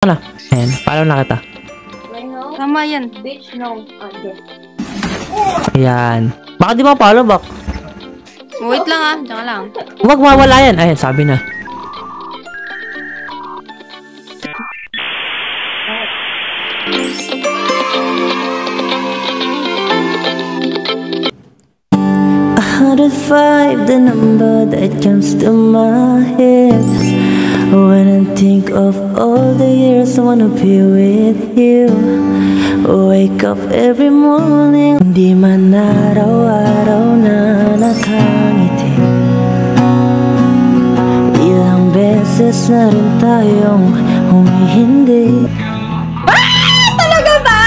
Ano? Ayan, follow na kita. Tama yan. Bitch, no. Ayan. Baka di ba follow back? Wait lang ah, diyan ka lang. Huwag mawala yan. Ayan, sabi na. "105, the number that comes to my head when I think of all the years I wanna be with you. Wake up every morning, di man araw-araw na nakangiti. Ilang beses na rin tayong humihindi." Talaga ba?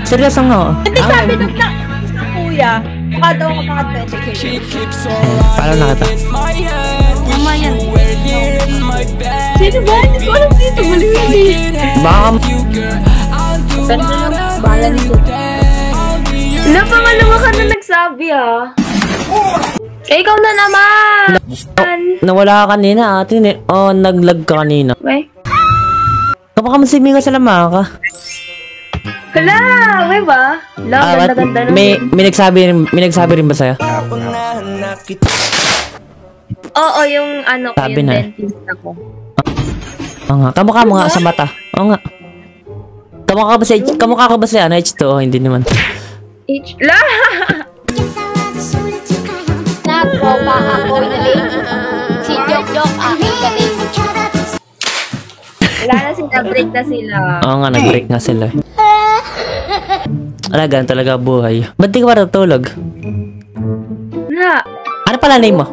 Seryoso nga. Hindi sabi nung sa kuya. Baka daw mga 20k. Follow na kita. Tama yan. Sino ba? Hindi ko alam dito. Mali-mali. Baka... Pero lang, bahala nito. Pangalawa ka na nagsabi Eh, ikaw na naman! Nawala ka kanina ate. Oh, naglag ka kanina. Wey? Kapag masimi ka sa lamang ka. Hala! Wey ba? Ganda-ganda na. May nagsabi rin ba sa'yo? Oo, yung ano ko, Sabi yung na. dentist ako. Oo nga. Kamukha mo nga sa mata. Oo nga. Kamukha ka ba sa ano? H2O? Hindi naman. La! Nagtropa ako galing. Si Jok aking galing. Wala na sila, break na sila. Oo nga, nag-break nga sila. Wala, ganun talaga buhay. Ba't di ka pa natulog? Na! Ano pala name mo?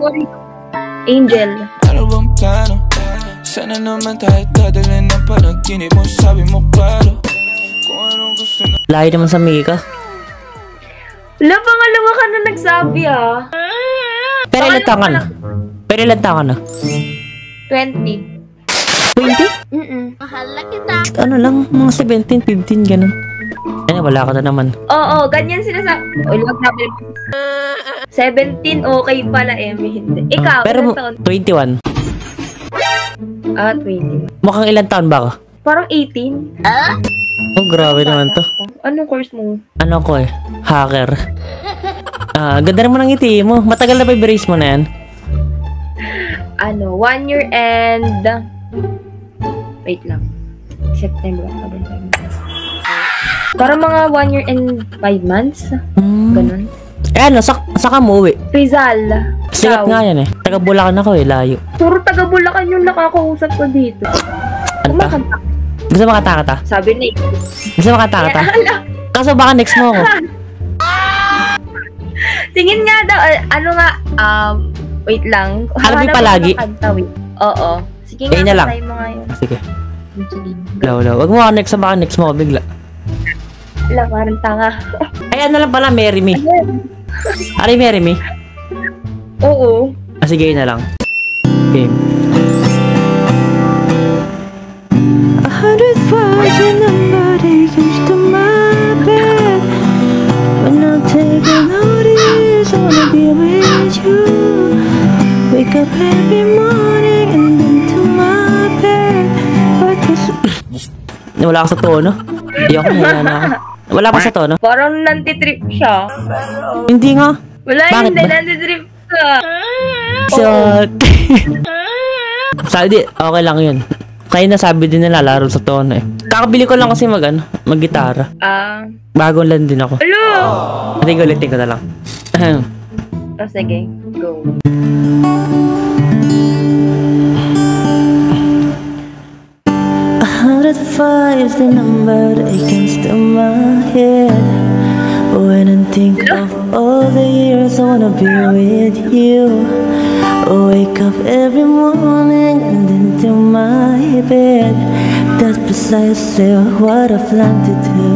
Angel. Ano bang plano? Sana naman tayo dadalhin ng panaginip mo. Sabi mo klaro kung anong gusto na. Layo naman sa Mika. La, pangalawa ka na nagsabi Pero ilan taon ka na? Pero ilan taon ka na? 20. 20? Ano lang, mga 17, 15, ganun. Ano, wala ka na naman. Oo, ganyan sila sa... O, wag namin. 17, okay pala hindi. Ikaw, Pero ilang taon? 21. 20. Mukhang ilan taon ba ka? Parang 18. Oh, grabe naman to. Anong course mo? Ano ko hacker. Ganda naman ang ngiti mo. Matagal na ba i-brace mo na yan? 1 year and... Wait lang. September, October, November. Parang mga 1 year and 5 months. Ganun. Ano, saka mo uwi. Rizal. Sikat nga yan Taga Bulacan ako layo. Puro taga Bulacan yung nakakausap ko dito. Anta? Kumakanta. Gusto makata-kata? Sabi na Gusto makata-kata? Kaso baka next mo ako. Tingin nga daw, wait lang. Harap yung palagi? Oo. Sige Kaya na nga, lang. patay mo nga yun. Sige. Sige. Law. Wag mo ka next baka next mo ako bigla. Wala, parang tanga. Ay, ano lang pala, marry me. Ari, marry me? Oo. Sige, yun na lang. Game. 105, the number that comes to my bed when I'm taking all these, I wanna be with you. Wake up every morning and into my bed. Wala ka sa tono? Hindi ako nahiya na ako. Wala pa sa tono? Parang nantitrip siya. Hindi nga. Wala, Bakit hindi. ba? Nantitrip ka. Shot. Sabi, okay lang yun. Kaya nasabi din nila laro sa tono Kakabili ko lang kasi mag-gitara. Bagong lang din ako. Hello! Sige, ulitin ko na lang. Sige, go. "105 is the number that comes to my head when I think of all the years I wanna be with you. Wake up every morning and into my bed. That's precisely what I plan to do.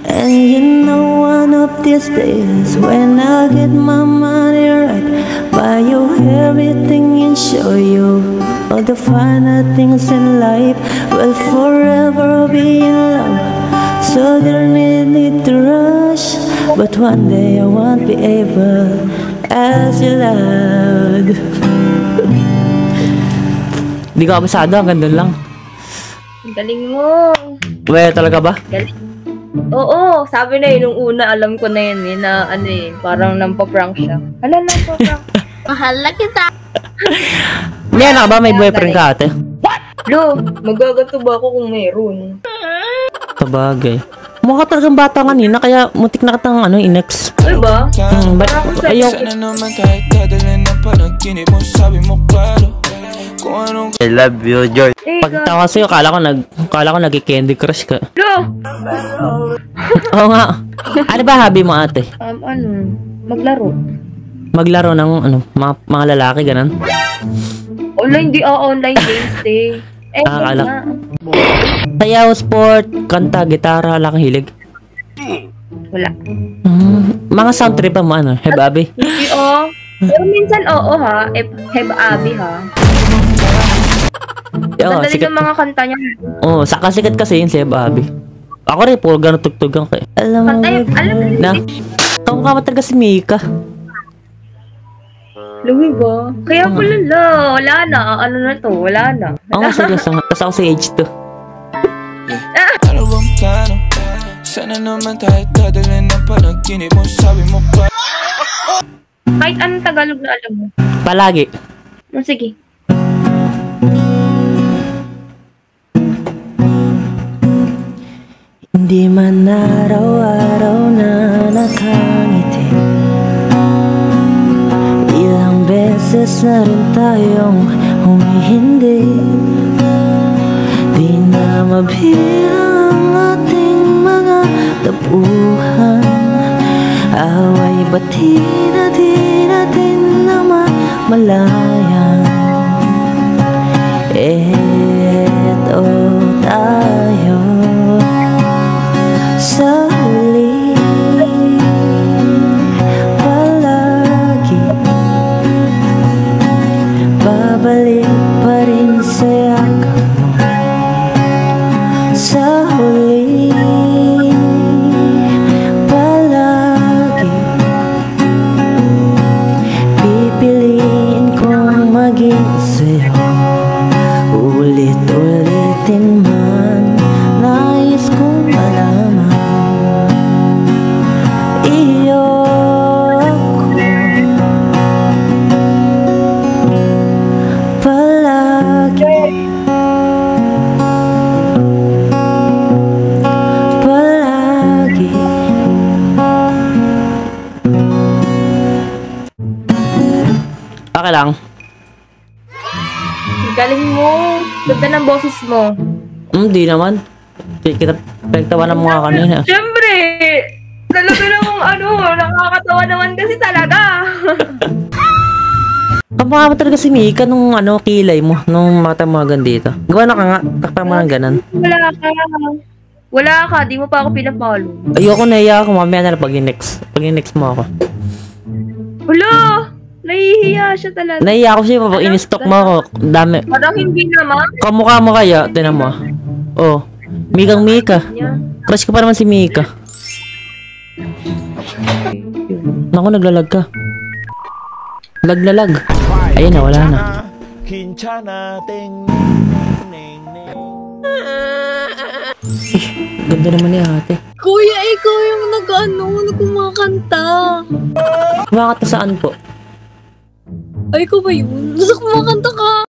And you know one of these days when I get my money right, buy you everything and show you all the finer things in life. We'll forever be in love, so there need to rush. But one day I won't be able as you loved. Di ko abasado, hanggang doon lang. Galing mo. Well, talaga ba? Galing. Oo, sabi na nung una, alam ko na yun na ano parang nampaprank siya. Hala, nampaprank. Mahala kita. Yan na ba? May boyfriend ka ate? Lo, magagato ba ako kung meron? Sabagay. Mukha talagang bata kanina, kaya mutik na kitang inex. Ay ba? Ayaw. Sana naman kahit dadalhin ng panaginip mo, sabi mo klaro. Kung anong I love you, Joy. Pagtawa sa'yo, kala ko nag-candy crush ka. Lo! Oo nga. Ano ba hobby mo ate? Maglaro. Maglaro ng mga lalaki, ganun? Online, online games eh. Akala. Nga. Sayaw, sport, kanta, gitara, wala kang hilig? Wala. Mga sound trip mo, Heb Abi? Hindi Pero minsan ha. Heb Abi ha. Oo, Ganda sikat. din yung mga kanta niya. Oo, sikat kasi yun si Heb Abi. Ako rin, puro gano'n tugtugan ka eh. Alam mo, Alam mo na? Kamukha mo talaga si Mika. Lumi ba? Kaya pala wala na. Ano na to? Wala na. Oo nga, seryoso nga. Tapos ako si H2. ano bang plano? Sana naman kahit dadalhin ng panaginip mo, sabi mo klaro. Kahit anong Tagalog na alam mo. Palagi. Sige. Hindi man araw-araw na nakangiti, ilang beses na rin tayong humihindi. Di na mabilang ang ating mga tapuhan. Away ba't di natin na mamalayan? Eto tayo sa huli, palagi babalik pa rin sa yakap mo. Sa huli, palagi pipiliin kong maging sa'yo. Ulit-ulitin man, nais kong malaman, iyo ko palagi, palagi. Okay lang. Galing mo. Ganda ng boses mo. Hindi naman. Kita pagtawa ng mga kanina. Siyempre! Talaga namang nakakatawa naman kasi talaga. Kamukha mo talaga si Mika nung kilay mo, nung mata mo hanggang dito. Gawa na ka nga, takpa mo ng ganan. Wala ka, di mo pa ako pinapalo. Ayoko, nahiya ako, mamaya na lang pag-next mo ako. Wala! Nahihiya siya talaga. Nahiya ako siya, pag in-stock mo ako, dami. Parang hindi naman. Kamukha mo kaya, tinan mo. Oh, Mikang Mika. Crush ko pa naman si Mika. Naku, naglalag ka. Laglalag. Ayun na, wala na. Ganda naman ni ate. Kuya, ikaw yung nagkumakanta. Kumakanta saan po? Ay, ikaw ba yun? Gusto kumakanta ka.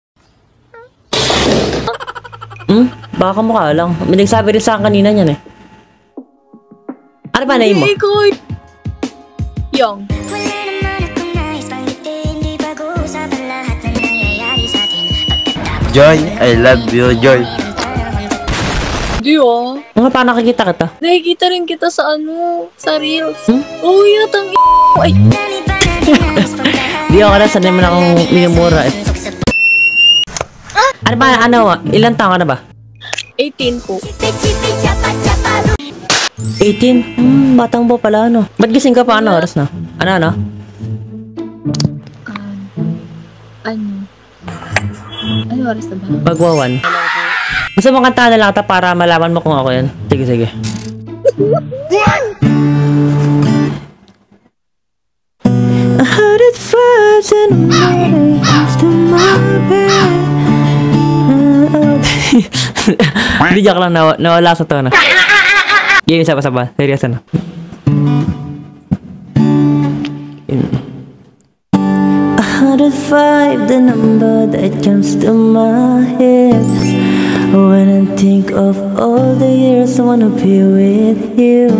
Baka mukha lang. May nagsabi rin sa akin kanina niyan eh. Ano ba name mo? Ikaw Young. Joy, I love you, Joy. Di Mga pa nakikita kita. nakikita rin kita sa sa Reels. Oh, yatang ay. Di ako na, sanay mo na akong minumura eh. Ano ba, ilan taon ka na ba? 18 po. 18? Batang po pala, Ba't gising ka pa, oras na? Ano? Ano oras na ba? Magwawan. Gusto mo kanta na lang ata para malaman mo kung ako yan? Sige. I heard it first in the morning, to my bed. Hindi, joke lang. Nawala sa tono. Game, isa pa. Seryoso na. 105, the number that comes to my head. When I think of all the years I wanna be with you.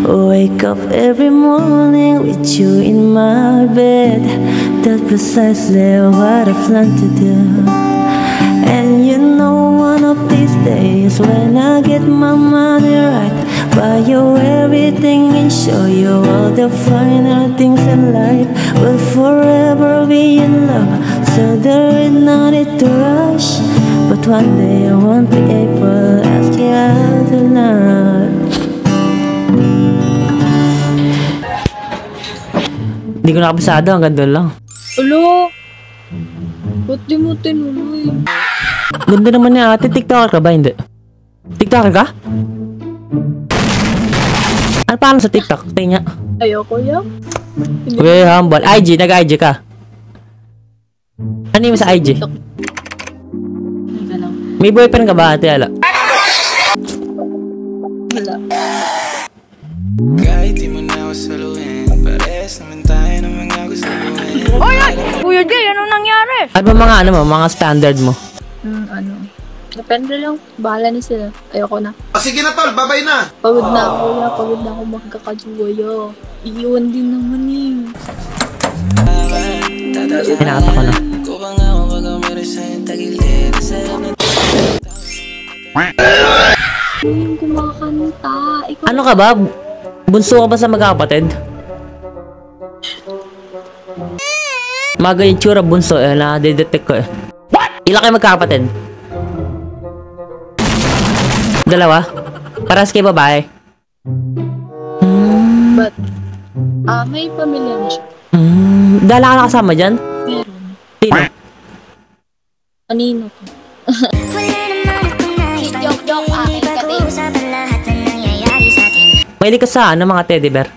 Wake up every morning with you in my bed. That's precisely what I plan to do. And you know one of these days when I get my money right, buy you everything and show you all the finer things in life. We'll forever be in love, so there is no need to rush. But one day I won't be able to ask you out tonight. Hindi ko nakabisado, hanggang doon lang. Ulo! Ba't di mo tinuloy? Ganda naman ni ate, TikToker ka ba? Hindi. TikToker ka? Ano paano sa TikTok? Tingnan. Ayoko yan. Okay, humble. IG, nag-IG ka. Ano yung sa IG? Teka lang. May boyfriend ka ba, ate Ala? Wala. Kahit di mo na ako saluhin, pares naman tayo ng mga gusto mo. Oy! Kuya Jay, ano nangyari? Ano ba mga standard mo? Depende lang. Bahala na sila. Ayoko na. Sige na tol, babay na. Pagod na ako. Pagod na ako magkakajuwaya. Iiwan din naman eh. Pinakata ko na. Yung kumakanta. Ikaw Ano ka ba? Bunso ka ba sa magkakapatid? Mga ganyan tsura bunso eh, na-detect ko eh. Ilan kayo magkakapatid? Dalawa? Paras kayo babae? But, may pamilya na siya. Dala ka na kasama dyan? Meron. Sino? Kanino ko? Joke, aking kating. Mahilig ka sa ano, mga teddy bear?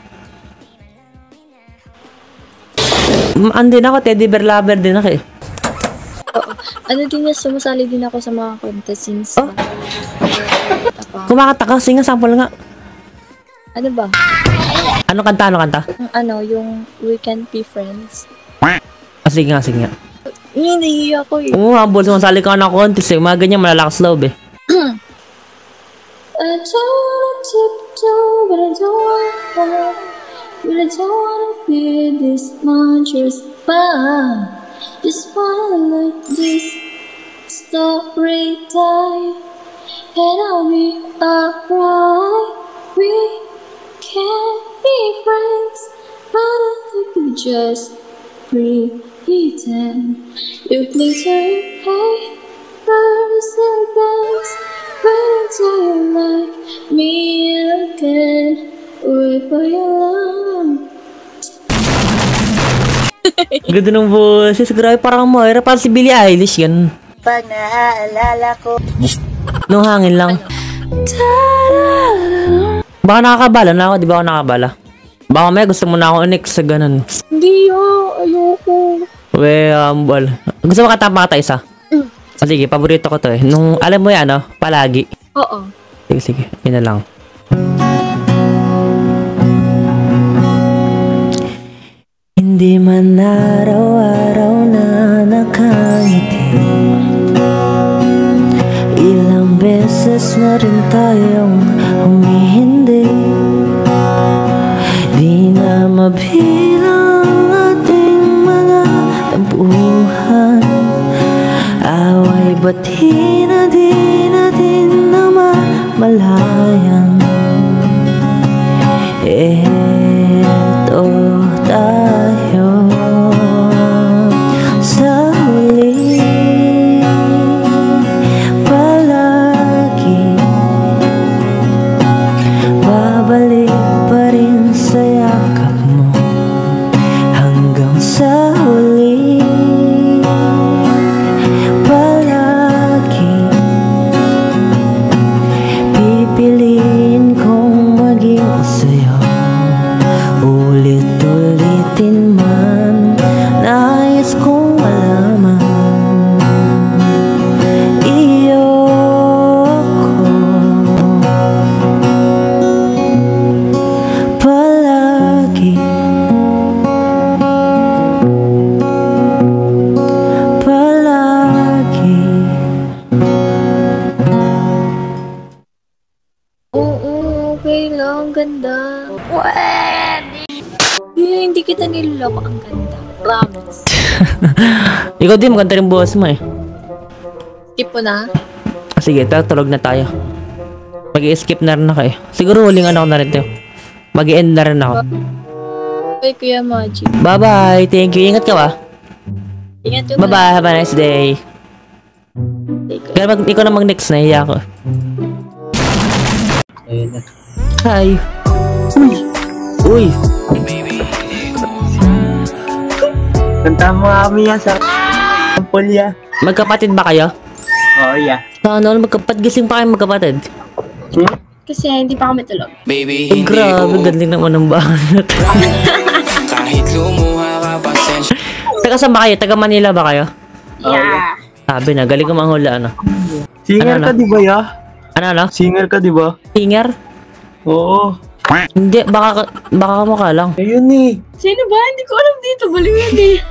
Andin ako, teddy bear lover din ako eh. Oo. Ano din nga, sumasali din ako sa mga contest since... Oh? Kumakanta ka, singa, sample nga. Ano ba? Ano kanta? Yung We Can't Be Friends. Sige nga. Hindi ako eh. Oo, humble, sumasali ka ng contest eh. Mga ganyan, malalakas loob eh. I don't wanna tiptoe, but I don't wanna be this much respect. Just wanna let this story die, and I'll be alright. We can't be friends, but I think we just pretend. You glitter, hey, first and best. But until you like me again, wait for your love. Ganda ng boses, grabe parang Moira, parang si Billie Eilish yan. Pag naaalala ko. Nung hangin lang. Baka nakakabala na ako, di ba ako nakabala? Baka may gusto mo na ako next sa ganun. Hindi ayoko. Humble. Gusto mo katapa isa? Sige, paborito ko to eh. Nung, alam mo yan, palagi. Oo. Sige. Yun na lang. Hindi man araw-araw na nakangiti, ilang beses na rin tayong humihindi. Di na mabilang ating mga tampuhan. Away ba't di natin na mamalayan? Eto tayo sa huli, palagi babalik pa rin sa yakap mo hanggang sa huli. Palagi Okay lang, ganda. Pwede. Hindi kita niloloko, ang ganda. Promise. Ikaw din, maganda rin buhos mo eh. Skip mo na? Sige, tulog na tayo. Mag-i-skip na rin ako eh. Siguro huling ano ko na rin tayo. Mag-i-end na rin ako. Bye, Kuya Maji. Bye-bye. Thank you. Ingat ka ba? Ingat ka. Bye-bye. Have a nice day. Kaya ikaw na mag-next na. Hiya ako. Hi. Uy. Kanta mo kami yan sa Polya. Magkapatid ba kayo? Oh, yeah. Ano, gising pa kayo magkapatid? Kasi hindi pa kami tulog. Baby, Oh, grabe, galing naman ang bahan na to. kahit lumuha ka pasensya. Taga saan ba kayo? Taga Manila ba kayo? Yeah. Sabi na, galing ko manghula ano. Singer Ano, ka, di ba, ya? Ano? Singer ka, di ba? Singer? Oo. Hindi, baka kamukha lang. Ayun eh. Sino ba? Hindi ko alam dito. Baliw yan eh.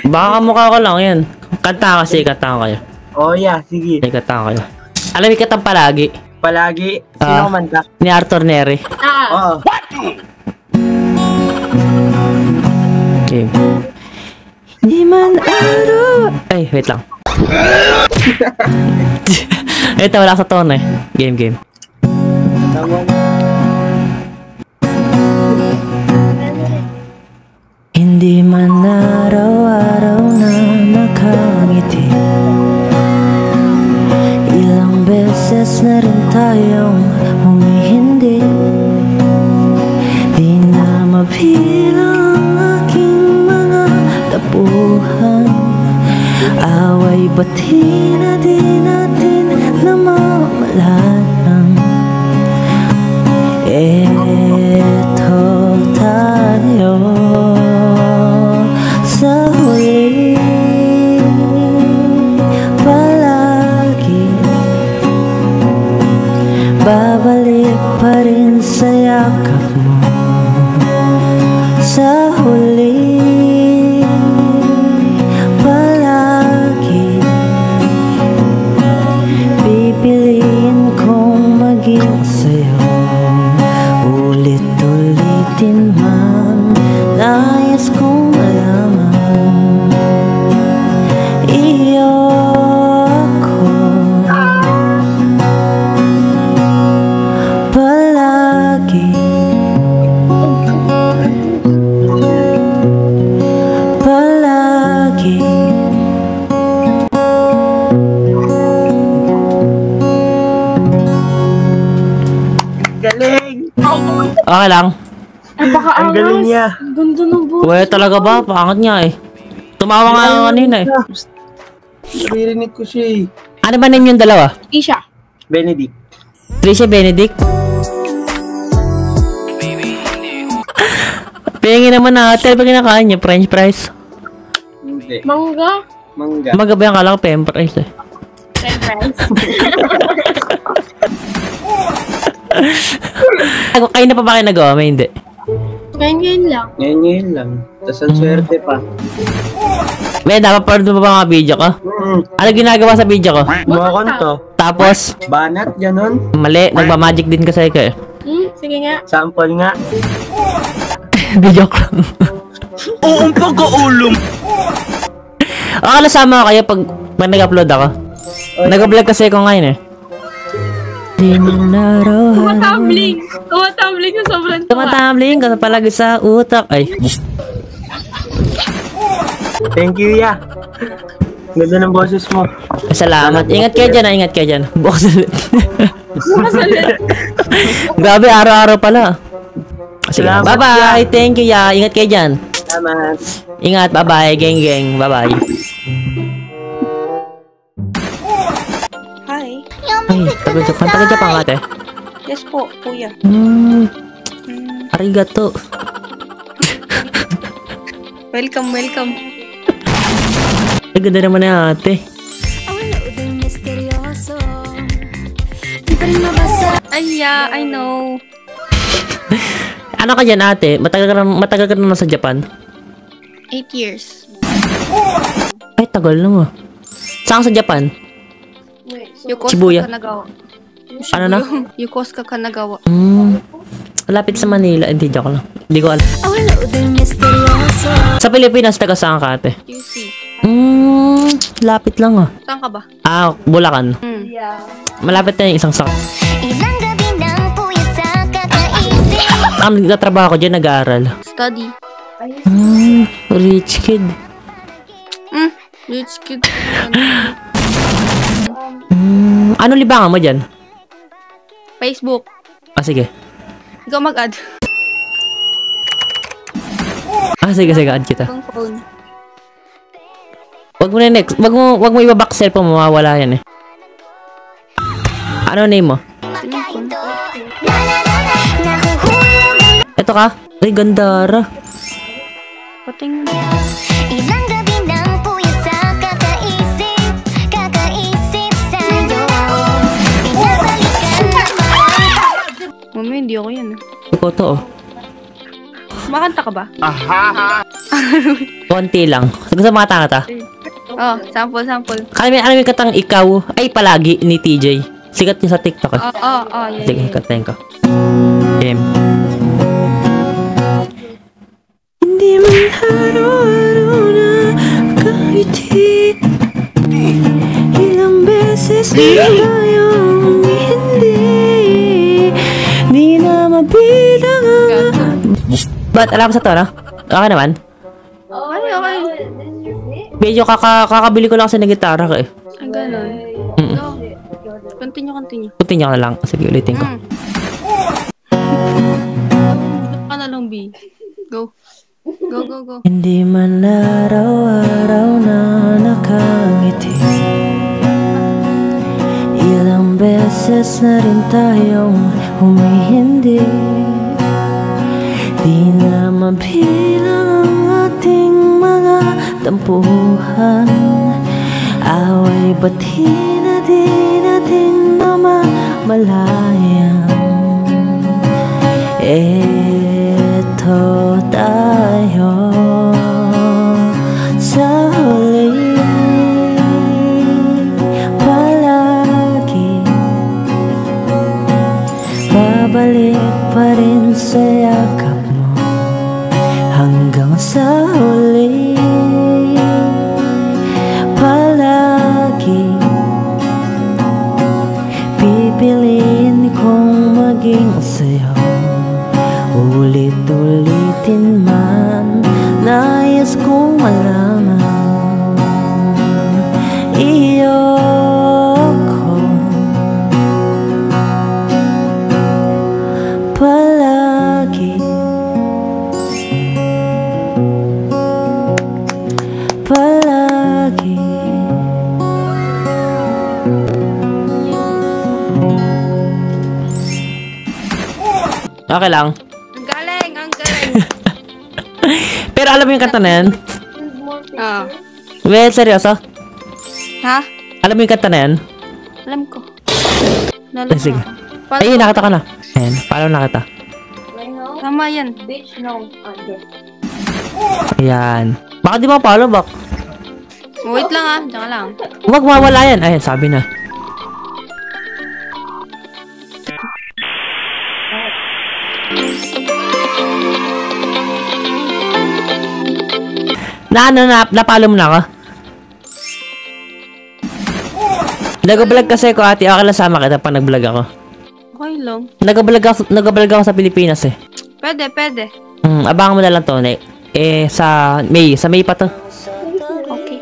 Baka kamukha ko lang yan. Kanta kasi, kanta ko kayo. Oh, yeah. Sige. Kanta ko kayo. Alam mo kitang palagi. Palagi. Sino kumanta? Ni Arthur Neri. Oo. Okay. Di man araw. Ay, wait lang. Ito, wala sa tono eh. Game. Hindi man araw-araw na nakangiti, ilang beses na rin tayong humihindi. Di na mabilang ang aking mga tapuhan, away bati na di natin namamalayan. Eto tayo sa huli, palagi babalik pa rin sa yakap mo. Sa huli, palagi pipiliin kong maging sa'yo. Ulit-ulitin man, nais kong malaman, iyo ako palagi. Palagi. Galing. Okay lang. Ang galing niya. Ganda ng buhok. Wala talaga ba? Paangat niya eh. Tumawa nga ako kanina eh. Naririnig ko siya eh. Ano ba name yung dalawa? Isha. Benedict. Tricia Benedict? Pingin naman natin pag kinakain niya, french fries. Hindi. Mangga. Mangga. Magabi ang kala ko french fries eh. Kain na pa ba kayo nagawa? May hindi. Ngayon lang. Ngayon lang. Tapos ang swerte pa. May dapat pa rin ba mga video ko? Ano ginagawa sa video ko? Mga kanta. Tapos, Banat, ganon. mali, nagmamagic din kasi ko eh. Sige nga. Sample nga. Video ko lang. Oo, ang pagkaulong. Akala sama ko kayo pag nag-upload ako. Nag-vlog kasi ako ngayon eh. Di man araw-araw. Tumatambling. Tumatambling na sobrang tuwa. Tumatambling ka palagi sa utak. Ay. Thank you, ya. Ganda ng boses mo. Salamat. Ingat kayo dyan, ingat kayo dyan. Bukas ulit. Bukas ulit. Grabe, araw-araw pala. Sige, Salamat, bye-bye. Thank you, ya. Ingat kayo dyan. Salamat. Ingat, bye-bye. Geng-geng. Bye-bye. Hi. Ay, taga-Japan. Taga-Japan ka, ate. Yes po, kuya. Arigato. Welcome. Ay, ganda naman na ate. Ay, yeah, I know. Ano ka dyan, ate? Matagal ka na sa Japan? 8 years. Ay, tagal na mo. Saan ka sa Japan? Yokosuka, Shibuya. Kanagawa. Ano na? Yokosuka Kanagawa. Lapit sa Manila. Hindi, joke lang. Hindi ko alam. Sa Pilipinas, taga saan ka ate? QC. Lapit lang ah. Saan ka ba? Bulacan. Malapit na yung isang sak. Nagtatrabaho ko dyan, nag-aaral. Study. Rich kid. Rich kid. Ano libangan mo dyan? Facebook. Sige. Ikaw mag-add. Sige, add kita. Ang phone. Wag mo na next. Wag mo iba-back cellphone mo, mawawala yan eh. Ano name mo? Ito ka? Ay, Gandara. Pating. Mami, hindi ako yan. Ikaw to oh. Makanta ka ba? Konti lang. Gusto mo katanga ta? Oh, sample. Alam mo yung katang ikaw ay palagi ni TJ. Sikat niya sa TikTok eh. Yeah. Sige, katayin ko. Hindi man araw-araw na kahiti. Ilang beses na tayong hindi. Di na mabilang ang... Ba't alam ko sa to, no? Okay naman? Okay. Medyo kakabili ko lang kasi ng gitara ko eh. Ang ganon. No. Continue. Continue ka na lang. Sige, ulitin ko. Ka na lang, B. Go. Hindi man araw-araw na nakangiti. Ilang beses na rin tayong humihindi. Di na mabilang ang ating mga tampuhan. Away ba't na di natin mamamalayan. Eto tayo sa huli. Palagi babalik pa rin sa yakap mo hanggang sa huli. Palagi pipiliin kong maging sa'yo. Ulit-ulitin man, nais kong malaman. Iyoko palagi. Palagi. Okay lang. Ang galing. Pero alam mo yung kanta na yan? Well, seryoso? Ha? Alam mo yung kanta na yan? Alam ko. Sige. Ayun, nakita ka na. Ayan, follow na kita. Tama yan. Ayan. Baka di mo follow back. Wait lang Diyan ka lang. Huwag mawala yan. Ayan, sabi na. Napalo mo na ako? Nag-vlog kasi ko ate, okay lang sama kita pag nag-vlog ako. Okay lang. Nag-vlog ako sa Pilipinas eh. Pwede. Abangan mo na lang to, sa May pa to. Okay.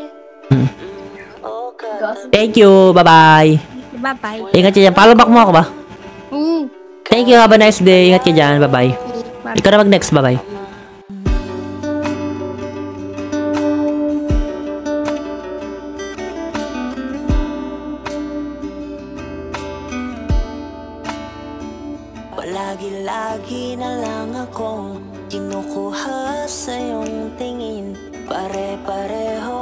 Thank you, bye-bye. Bye-bye. Ingat ka dyan, follow back mo ako ba? Oo. Thank you, have a nice day. Ingat ka dyan, bye-bye. Ikaw na mag-next, bye-bye. Lagi na lang akong kinukuha sa iyong tingin. Pare-pareho